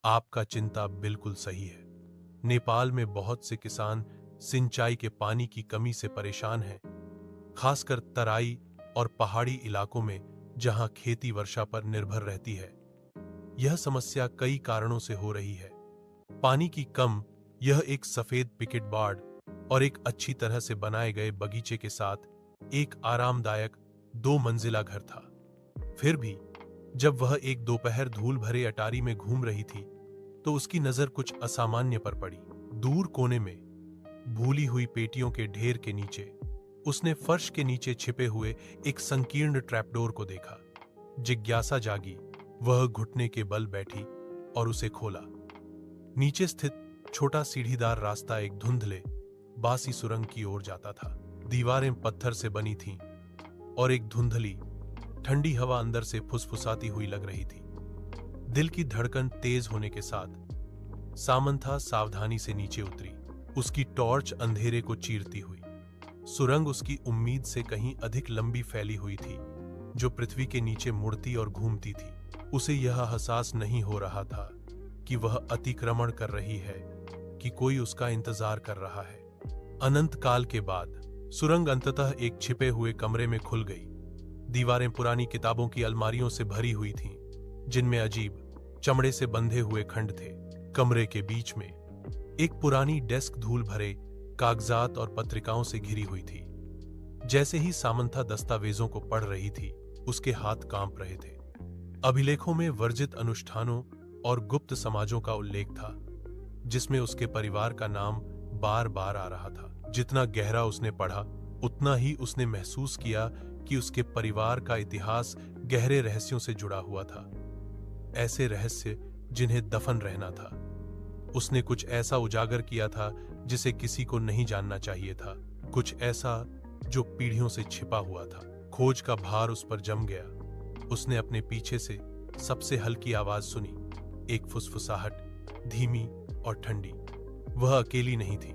आपका चिंता बिल्कुल सही है। नेपाल में बहुत से किसान सिंचाई के पानी की कमी से परेशान हैं, खासकर तराई और पहाड़ी इलाकों में जहां खेती वर्षा पर निर्भर रहती है। यह समस्या कई कारणों से हो रही है। पानी की कम, यह एक सफेद पिकेट बाड़ और एक अच्छी तरह से बनाए गए बगीचे के साथ एक आरामदायक 2 मंजिला घर था। फिर भी जब वह एक दोपहर धूल भरे अटारी में घूम रही थी, तो उसकी नजर कुछ असामान्य पर पड़ी। दूर कोने में भूली हुई पेटियों के ढेर के नीचे उसने फर्श के नीचे छिपे हुए एक संकीर्ण ट्रैपडोर को देखा। जिज्ञासा जागी, वह घुटने के बल बैठी और उसे खोला। नीचे स्थित छोटा सीढ़ीदार रास्ता एक धुंधले बासी सुरंग की ओर जाता था। दीवारें पत्थर से बनी थीं और एक धुंधली ठंडी हवा अंदर से फुसफुसाती हुई लग रही थी। दिल की धड़कन तेज होने के साथ सामंथा सावधानी से नीचे उतरी, उसकी टॉर्च अंधेरे को चीरती हुई। सुरंग उसकी उम्मीद से कहीं अधिक लंबी फैली हुई थी, जो पृथ्वी के नीचे मुड़ती और घूमती थी। उसे यह एहसास नहीं हो रहा था कि वह अतिक्रमण कर रही है, कि कोई उसका इंतजार कर रहा है। अनंत काल के बाद सुरंग अंततः एक छिपे हुए कमरे में खुल गई। दीवारें पुरानी किताबों की अलमारियों से भरी हुई थीं, जिनमें अजीब चमड़े से बंधे हुए खंड थे। कमरे के बीच में एक पुरानी डेस्क धूल भरे कागजात और पत्रिकाओं से घिरी हुई थी। जैसे ही सामंथा दस्तावेजों को पढ़ रही थी, उसके हाथ कांप रहे थे। अभिलेखों में वर्जित अनुष्ठानों और गुप्त समाजों का उल्लेख था, जिसमें उसके परिवार का नाम बार बार आ रहा था। जितना गहरा उसने पढ़ा, उतना ही उसने महसूस किया कि उसके परिवार का इतिहास गहरे रहस्यों से जुड़ा हुआ था। ऐसे रहस्य जिन्हें दफन रहना था। उसने कुछ ऐसा उजागर किया था जिसे किसी को नहीं जानना चाहिए था, कुछ ऐसा जो पीढ़ियों से छिपा हुआ था। खोज का भार उस पर जम गया। उसने अपने पीछे से सबसे हल्की आवाज सुनी, एक फुसफुसाहट, धीमी और ठंडी। वह अकेली नहीं थी।